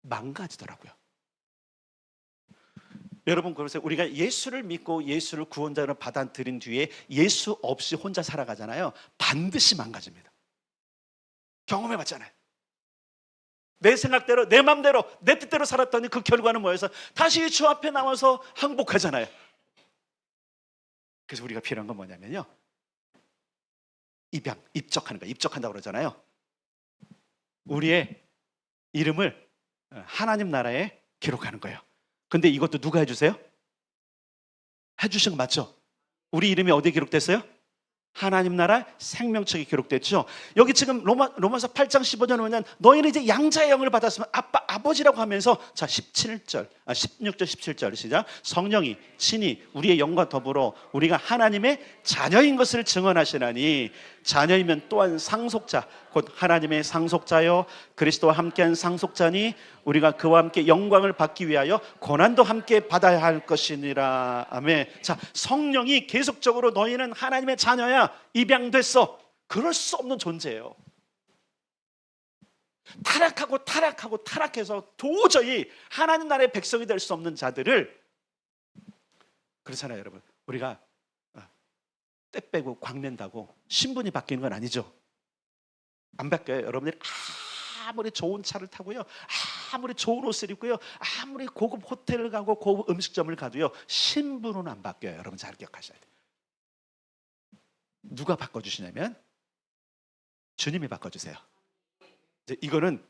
망가지더라고요. 여러분, 그래서 우리가 예수를 믿고 예수를 구원자로 받아들인 뒤에 예수 없이 혼자 살아가잖아요. 반드시 망가집니다. 경험해봤잖아요. 내 생각대로, 내 맘대로, 내 뜻대로 살았더니 그 결과는 뭐여서 다시 주 앞에 나와서 항복하잖아요. 그래서 우리가 필요한 건 뭐냐면요, 입적하는 거예요. 입적한다고 그러잖아요. 우리의 이름을 하나님 나라에 기록하는 거예요. 근데 이것도 누가 해주세요? 해주신 거 맞죠? 우리 이름이 어디에 기록됐어요? 하나님 나라 생명책에 기록됐죠. 여기 지금 로마서 8장 15절에 보면 너희는 이제 양자의 영을 받았으면 아빠 아버지라고 하면서, 자 16절 17절 시작. 성령이 친히 우리의 영과 더불어 우리가 하나님의 자녀인 것을 증언하시나니 자녀이면 또한 상속자 곧 하나님의 상속자요 그리스도와 함께한 상속자니 우리가 그와 함께 영광을 받기 위하여 고난도 함께 받아야 할 것이니라. 아멘. 자, 성령이 계속적으로 너희는 하나님의 자녀야, 입양됐어. 그럴 수 없는 존재예요. 타락해서 도저히 하나님 나라의 백성이 될 수 없는 자들을, 그렇잖아요 여러분. 우리가 때 빼고 광낸다고 신분이 바뀌는 건 아니죠. 안 바뀌어요. 여러분들이 아무리 좋은 차를 타고요, 아무리 좋은 옷을 입고요, 아무리 고급 호텔을 가고 고급 음식점을 가도요, 신분은 안 바뀌어요. 여러분 잘 기억하셔야 돼요. 누가 바꿔주시냐면 주님이 바꿔주세요. 이제 이거는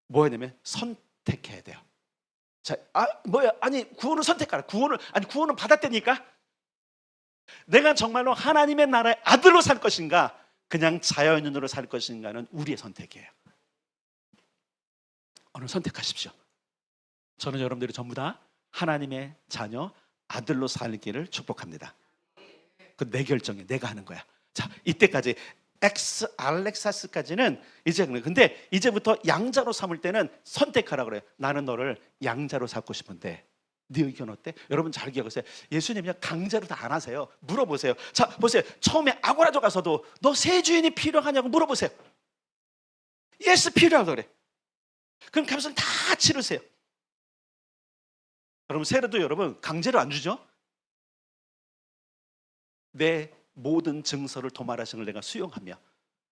뭐냐면 선택해야 돼요. 자, 아니 구원을 선택하라. 구원은 받았다니까. 내가 정말로 하나님의 나라의 아들로 살 것인가, 그냥 자연인으로 살 것인가는 우리의 선택이에요. 오늘 선택하십시오. 저는 여러분들이 전부 다 하나님의 자녀, 아들로 살기를 축복합니다. 그 내 결정이에요. 내가 하는 거야. 자, 이때까지 알렉사스까지는 이제, 근데 이제부터 양자로 삼을 때는 선택하라 그래요. 나는 너를 양자로 삼고 싶은데 네 의견 어때? 여러분 잘 기억하세요. 예수님이 강제로 다 안 하세요. 물어보세요. 자, 보세요. 처음에 아고라조 가서도 너 새 주인이 필요하냐고 물어보세요. 예스, 필요하다 그래. 그럼 값을 다 치르세요. 여러분, 세례도 여러분 강제로 안 주죠? 내 모든 증서를 도말하신 걸 내가 수용하며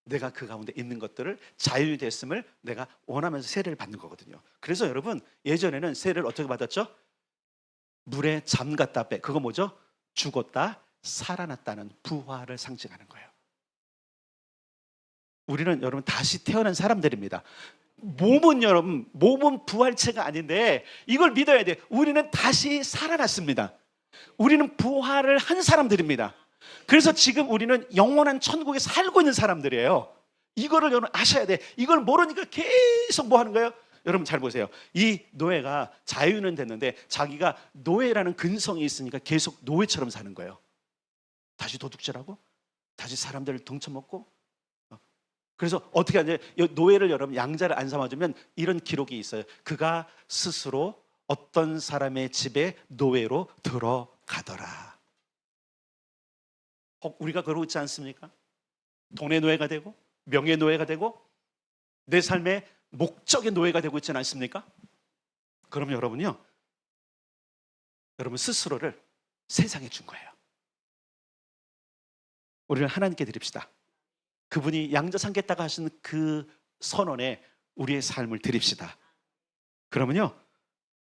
내가 그 가운데 있는 것들을 자유이 됐음을 내가 원하면서 세례를 받는 거거든요. 그래서 여러분, 예전에는 세례를 어떻게 받았죠? 물에 잠갔다 빼. 그거 뭐죠? 죽었다 살아났다는 부활을 상징하는 거예요. 우리는 여러분 다시 태어난 사람들입니다. 몸은 부활체가 아닌데 이걸 믿어야 돼. 우리는 다시 살아났습니다. 우리는 부활을 한 사람들입니다. 그래서 지금 우리는 영원한 천국에 살고 있는 사람들이에요. 이거를 여러분 아셔야 돼. 이걸 모르니까 계속 뭐 하는 거예요? 여러분 잘 보세요. 이 노예가 자유는 됐는데 자기가 노예라는 근성이 있으니까 계속 노예처럼 사는 거예요. 다시 도둑질하고 다시 사람들을 등쳐먹고. 그래서 어떻게 하냐, 노예를 여러분 양자를 안 삼아주면 이런 기록이 있어요. 그가 스스로 어떤 사람의 집에 노예로 들어가더라. 우리가 그러고 있지 않습니까? 돈의 노예가 되고 명예의 노예가 되고 내 삶의 목적의 노예가 되고 있지 않습니까? 그럼 여러분요, 여러분 스스로를 세상에 준 거예요. 우리는 하나님께 드립시다. 그분이 양자 삼겠다고 하신 그 선언에 우리의 삶을 드립시다. 그러면요,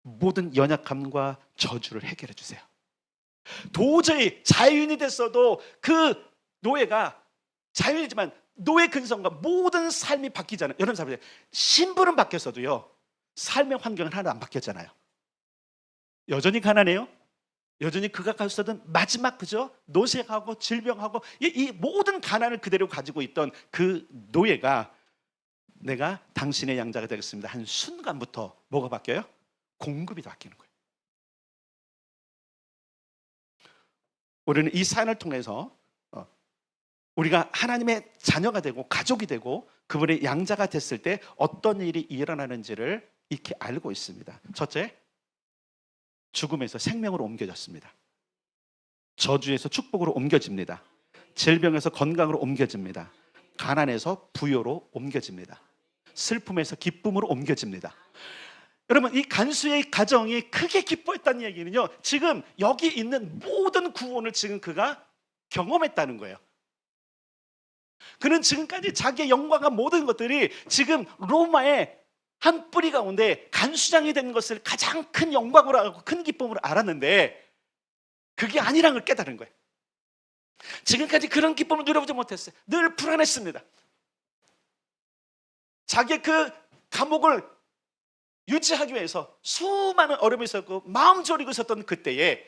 모든 연약함과 저주를 해결해 주세요. 도저히 자유인이 됐어도 그 노예가 자유이지만 노예 근성과 모든 삶이 바뀌잖아요. 여러분 사람들 신분은 바뀌었어도요, 삶의 환경은 하나 안 바뀌었잖아요. 여전히 가난해요. 여전히 그가 가졌던 마지막 그죠? 노쇠하고 질병하고 이 모든 가난을 그대로 가지고 있던 그 노예가 내가 당신의 양자가 되겠습니다 한 순간부터 뭐가 바뀌어요? 공급이 바뀌는 거예요. 우리는 이 사연을 통해서 우리가 하나님의 자녀가 되고 가족이 되고 그분의 양자가 됐을 때 어떤 일이 일어나는지를 익히 알고 있습니다. 첫째, 죽음에서 생명으로 옮겨졌습니다. 저주에서 축복으로 옮겨집니다. 질병에서 건강으로 옮겨집니다. 가난에서 부요로 옮겨집니다. 슬픔에서 기쁨으로 옮겨집니다. 여러분, 이 간수의 가정이 크게 기뻐했다는 얘기는요, 지금 여기 있는 모든 구원을 지금 그가 경험했다는 거예요. 그는 지금까지 자기의 영광과 모든 것들이 지금 로마의 한 뿌리 가운데 간수장이 된 것을 가장 큰 영광으로 알고 큰 기쁨으로 알았는데 그게 아니라는 걸 깨달은 거예요. 지금까지 그런 기쁨을 누려보지 못했어요. 늘 불안했습니다. 자기의 그 감옥을 유지하기 위해서 수많은 어려움이 있었고 마음 졸이고 있었던 그때에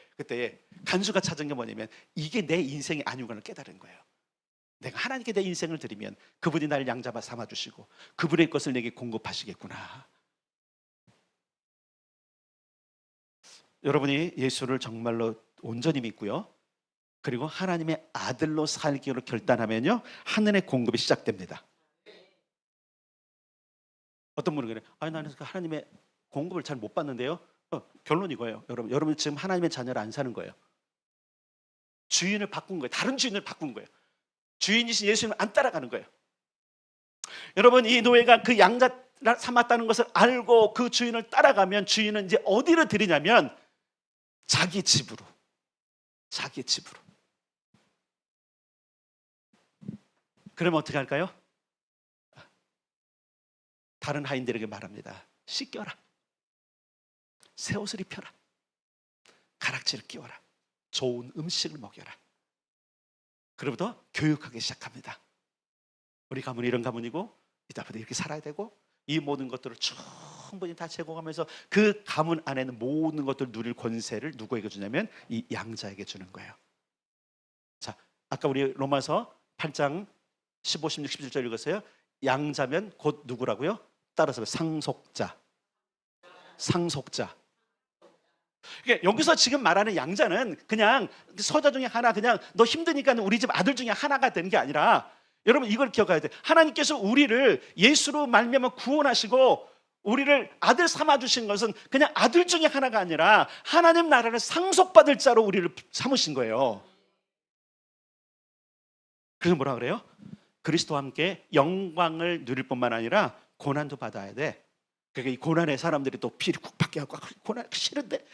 간수가 찾은 게 뭐냐면 이게 내 인생이 아니구나를 깨달은 거예요. 내가 하나님께 내 인생을 드리면 그분이 나를 양잡아 삼아주시고 그분의 것을 내게 공급하시겠구나. 여러분이 예수를 정말로 온전히 믿고요, 그리고 하나님의 아들로 살기로 결단하면요, 하늘의 공급이 시작됩니다. 어떤 분은 그래요. 아니, 나는 하나님의 공급을 잘 못 받는데요. 결론이 이거예요. 여러분 지금 하나님의 자녀를 안 사는 거예요. 주인을 바꾼 거예요. 다른 주인을 바꾼 거예요. 주인이신 예수님을 안 따라가는 거예요. 여러분, 이 노예가 그 양자 삼았다는 것을 알고 그 주인을 따라가면 주인은 이제 어디로 들이냐면 자기 집으로. 그러면 어떻게 할까요? 다른 하인들에게 말합니다. 씻겨라. 새 옷을 입혀라. 가락지를 끼워라. 좋은 음식을 먹여라. 그로부터 교육하기 시작합니다. 우리 가문이 이런 가문이고 이따부터 이렇게 살아야 되고 이 모든 것들을 충분히 다 제공하면서 그 가문 안에는 모든 것들을 누릴 권세를 누구에게 주냐면 이 양자에게 주는 거예요. 자, 아까 우리 로마서 8장 15, 16, 17절 읽었어요. 양자면 곧 누구라고요? 따라서 상속자. 그러니까 여기서 지금 말하는 양자는 그냥 서자 중에 하나, 그냥 너 힘드니까 우리 집 아들 중에 하나가 되는 게 아니라, 여러분 이걸 기억해야 돼요. 하나님께서 우리를 예수로 말미암아 구원하시고 우리를 아들 삼아 주신 것은 그냥 아들 중에 하나가 아니라 하나님 나라를 상속받을 자로 우리를 삼으신 거예요. 그래서 뭐라 그래요? 그리스도와 함께 영광을 누릴 뿐만 아니라 고난도 받아야 돼. 그러니까 이 고난에 사람들이 또 피를 쿡 받게 하고 고난 싫은데,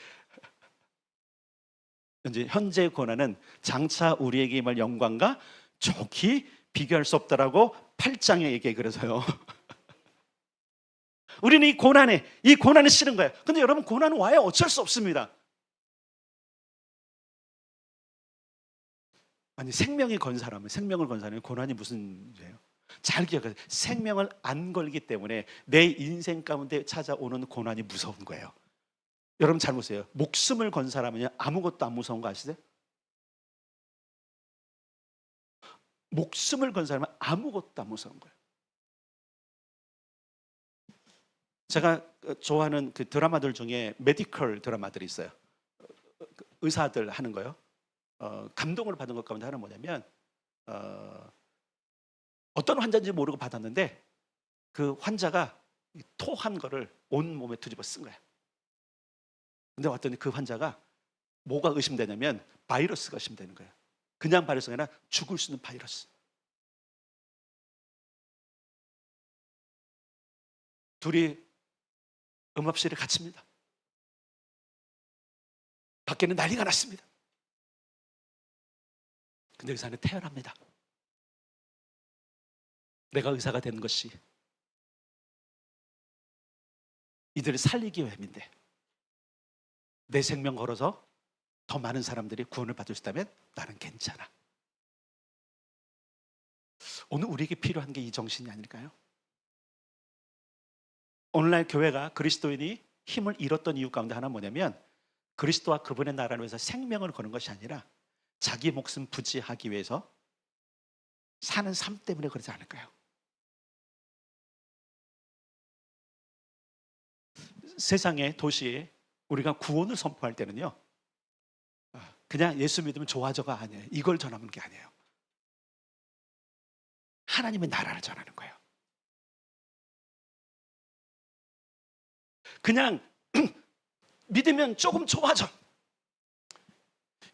현재 고난은 장차 우리에게 임할 영광과 좋게 비교할 수 없다라고 8장에 얘기해. 그래서요 우리는 이 고난이 싫은 거예요. 근데 여러분, 고난은 와야 어쩔 수 없습니다. 아니, 생명을 건 사람은 고난이 무슨 문제예요? 잘 기억하세요. 생명을 안 걸기 때문에 내 인생 가운데 찾아오는 고난이 무서운 거예요. 여러분 잘 보세요. 목숨을 건 사람은요, 아무것도 안 무서운 거 아시세요? 목숨을 건 사람은 아무것도 안 무서운 거예요. 제가 좋아하는 그 드라마들 중에 메디컬 드라마들이 있어요. 의사들 하는 거요. 감동을 받은 것 가운데 하나는 뭐냐면 어떤 환자인지 모르고 받았는데 그 환자가 토한 거를 온 몸에 뒤집어 쓴 거예요. 근데 왔더니 그 환자가 뭐가 의심되냐면 바이러스가 의심되는 거예요. 그냥 바이러스가 아니라 죽을 수 있는 바이러스. 둘이 응급실에 갇힙니다. 밖에는 난리가 났습니다. 근데 의사는 태어납니다. 내가 의사가 된 것이 이들을 살리기 위함인데 내 생명 걸어서 더 많은 사람들이 구원을 받을 수 있다면 나는 괜찮아. 오늘 우리에게 필요한 게 이 정신이 아닐까요? 오늘날 교회가 그리스도인이 힘을 잃었던 이유 가운데 하나는 뭐냐면 그리스도와 그분의 나라를 위해서 생명을 거는 것이 아니라 자기 목숨 부지하기 위해서 사는 삶 때문에 그러지 않을까요? 세상의 도시에 우리가 구원을 선포할 때는요, 그냥 예수 믿으면 좋아져가 아니에요. 이걸 전하는 게 아니에요. 하나님의 나라를 전하는 거예요. 그냥 믿으면 조금 좋아져.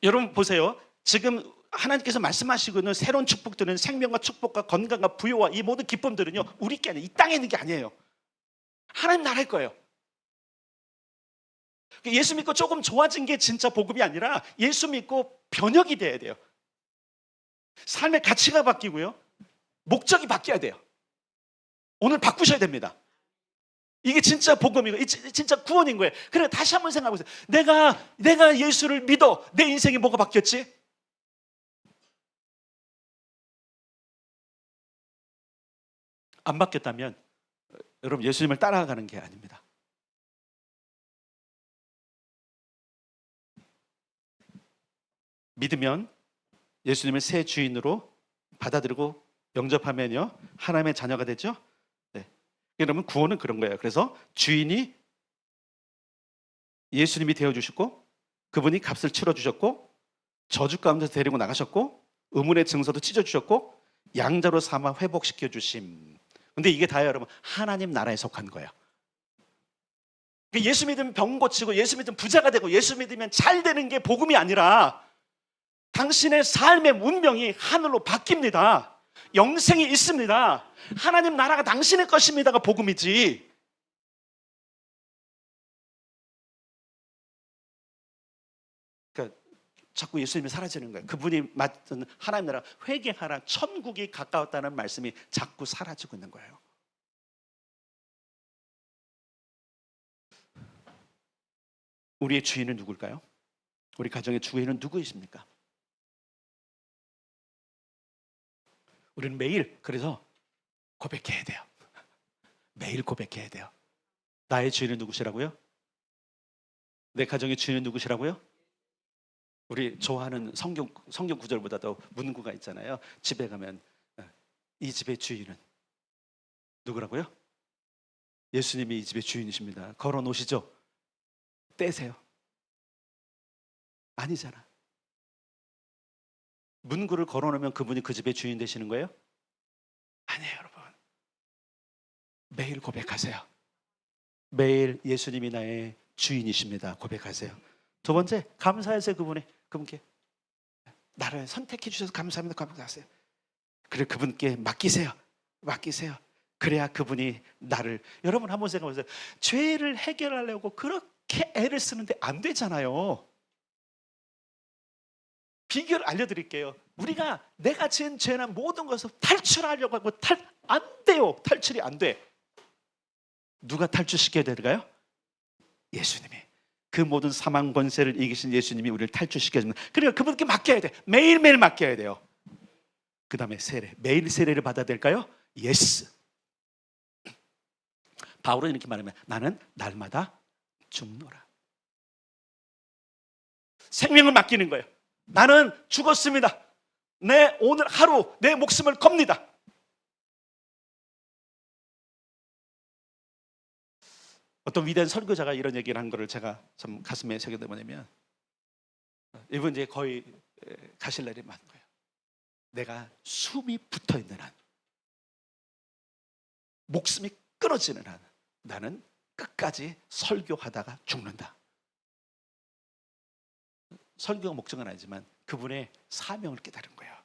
여러분 보세요. 지금 하나님께서 말씀하시고 있는 새로운 축복들은 생명과 축복과 건강과 부요와 이 모든 기쁨들은요, 우리 게 아니에요. 이 땅에 있는 게 아니에요. 하나님 나라일 거예요. 예수 믿고 조금 좋아진 게 진짜 복음이 아니라 예수 믿고 변혁이 돼야 돼요. 삶의 가치가 바뀌고요, 목적이 바뀌어야 돼요. 오늘 바꾸셔야 됩니다. 이게 진짜 복음이고 진짜 구원인 거예요. 그래, 다시 한번 생각해 보세요. 내가 예수를 믿어. 내 인생이 뭐가 바뀌었지? 안 바뀌었다면 여러분 예수님을 따라가는 게 아닙니다. 믿으면 예수님을 새 주인으로 받아들이고 영접하면요, 하나님의 자녀가 되죠. 네. 여러분 구원은 그런 거예요. 그래서 주인이 예수님이 되어주셨고 그분이 값을 치러주셨고 저주 가운데서 데리고 나가셨고 의문의 증서도 찢어주셨고 양자로 삼아 회복시켜주심. 근데 이게 다예요 여러분, 하나님 나라에 속한 거예요. 예수 믿으면 병 고치고 예수 믿으면 부자가 되고 예수 믿으면 잘 되는 게 복음이 아니라 당신의 삶의 운명이 하늘로 바뀝니다. 영생이 있습니다. 하나님 나라가 당신의 것입니다가 복음이지. 그러니까 자꾸 예수님이 사라지는 거예요. 그분이 맡은 하나님 나라, 회개하라, 천국이 가까웠다는 말씀이 자꾸 사라지고 있는 거예요. 우리의 주인은 누굴까요? 우리 가정의 주인은 누구이십니까? 우리는 매일 그래서 고백해야 돼요. 매일 고백해야 돼요. 나의 주인은 누구시라고요? 내 가정의 주인은 누구시라고요? 우리 좋아하는 성경 구절보다도 문구가 있잖아요. 집에 가면 이 집의 주인은 누구라고요? 예수님이 이 집의 주인이십니다. 걸어 놓으시죠. 떼세요. 아니잖아. 문구를 걸어놓으면 그분이 그 집의 주인 되시는 거예요? 아니에요 여러분. 매일 고백하세요. 매일 예수님이 나의 주인이십니다 고백하세요. 두 번째, 감사하세요. 그분께 나를 선택해 주셔서 감사합니다 고백하세요. 그래, 그분께 맡기세요. 그래야 그분이 나를, 여러분 한번 생각해 보세요. 죄를 해결하려고 그렇게 애를 쓰는데 안 되잖아요. 비결 알려드릴게요. 우리가 내가 지은 죄나 모든 것을 탈출하려고 하고 안 돼요. 탈출이 안 돼. 누가 탈출시켜야 될까요? 예수님이. 그 모든 사망 권세를 이기신 예수님이 우리를 탈출시켜줍니다. 그래요. 그분께 맡겨야 돼. 매일매일 맡겨야 돼요. 그 다음에 세례. 매일 세례를 받아야 될까요? 예스. 바울은 이렇게 말하면 나는 날마다 죽노라. 생명을 맡기는 거예요. 나는 죽었습니다. 내 오늘 하루 내 목숨을 겁니다. 어떤 위대한 설교자가 이런 얘기를 한 거를 제가 참 가슴에 새겨도 뭐냐면, 이분 이제 거의 가실 날이 많은 거예요. 내가 숨이 붙어 있는 한, 목숨이 끊어지는 한, 나는 끝까지 설교하다가 죽는다. 설교가 목적은 아니지만 그분의 사명을 깨달은 거예요.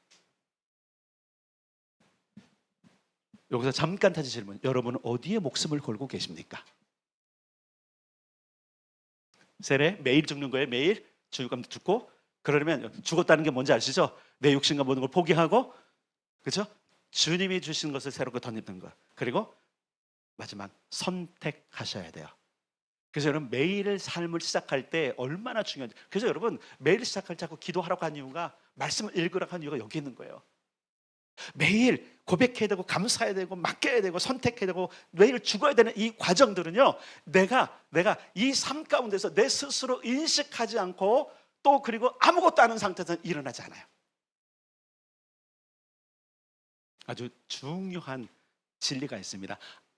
여기서 잠깐 타지 질문. 여러분은 어디에 목숨을 걸고 계십니까? 세례 매일 죽는 거예요. 매일 주유감도 죽고. 그러려면 죽었다는 게 뭔지 아시죠? 내 육신과 모든 걸 포기하고, 그렇죠? 주님이 주신 것을 새롭게 덧입는 것. 그리고 마지막 선택하셔야 돼요. 그래서 여러분 매일 삶을 시작할 때 얼마나 중요한지. 그래서 여러분 매일 시작할 때 자꾸 기도하라고 한 이유가, 말씀을 읽으라고 한 이유가 여기 있는 거예요. 매일 고백해야 되고 감사해야 되고 맡겨야 되고 선택해야 되고 매일 죽어야 되는 이 과정들은요, 내가 이 삶 가운데서 내 스스로 인식하지 않고 또 그리고 아무것도 아는 상태에서는 일어나지 않아요. 아주 중요한 진리가 있습니다.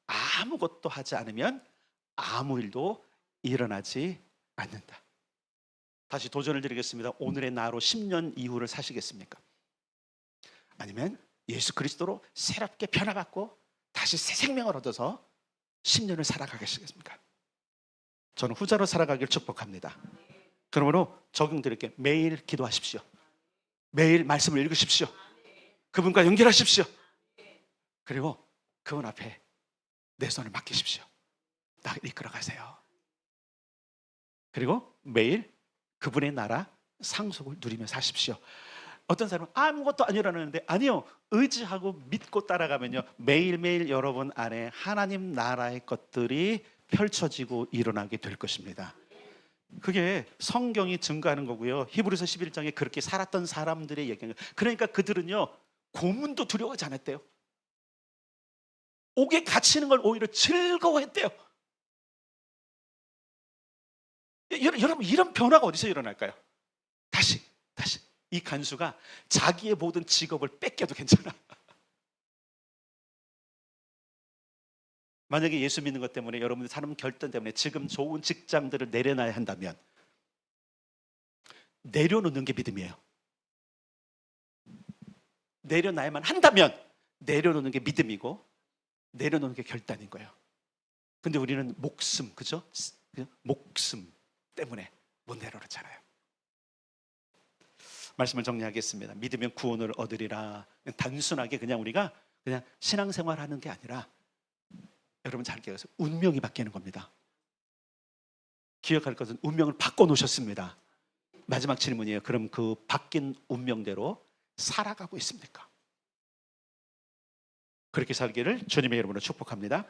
아무것도 하지 않으면 아무 일도 일어나지 않는다. 다시 도전을 드리겠습니다. 오늘의 나로 10년 이후를 사시겠습니까? 아니면 예수 그리스도로 새롭게 변화받고 다시 새 생명을 얻어서 10년을 살아가겠습니까? 저는 후자로 살아가길 축복합니다. 그러므로 적용드릴게요. 매일 기도하십시오. 매일 말씀을 읽으십시오. 그분과 연결하십시오. 그리고 그분 앞에 내 손을 맡기십시오. 나 이끌어 가세요. 그리고 매일 그분의 나라 상속을 누리며 사십시오. 어떤 사람은 아무것도 안 일어나는데, 아니요, 의지하고 믿고 따라가면요, 매일매일 여러분 안에 하나님 나라의 것들이 펼쳐지고 일어나게 될 것입니다. 그게 성경이 증거하는 거고요. 히브리서 11장에 그렇게 살았던 사람들의 얘기는, 그러니까 그들은요 고문도 두려워하지 않았대요. 옥에 갇히는 걸 오히려 즐거워했대요. 여러분 이런 변화가 어디서 일어날까요? 다시 이 간수가 자기의 모든 직업을 뺏겨도 괜찮아. 만약에 예수 믿는 것 때문에 여러분들 삶 결단 때문에 지금 좋은 직장들을 내려놔야 한다면 내려놓는 게 믿음이에요. 내려놔야만 한다면 내려놓는 게 믿음이고 내려놓는 게 결단인 거예요. 근데 우리는 목숨, 그죠? 목숨 때문에 못 내려놓잖아요. 말씀을 정리하겠습니다. 믿으면 구원을 얻으리라. 단순하게 그냥 우리가 그냥 신앙생활 하는 게 아니라, 여러분 잘 기억하세요. 운명이 바뀌는 겁니다. 기억할 것은 운명을 바꿔놓으셨습니다. 마지막 질문이에요. 그럼 그 바뀐 운명대로 살아가고 있습니까? 그렇게 살기를 주님의 이름으로 축복합니다.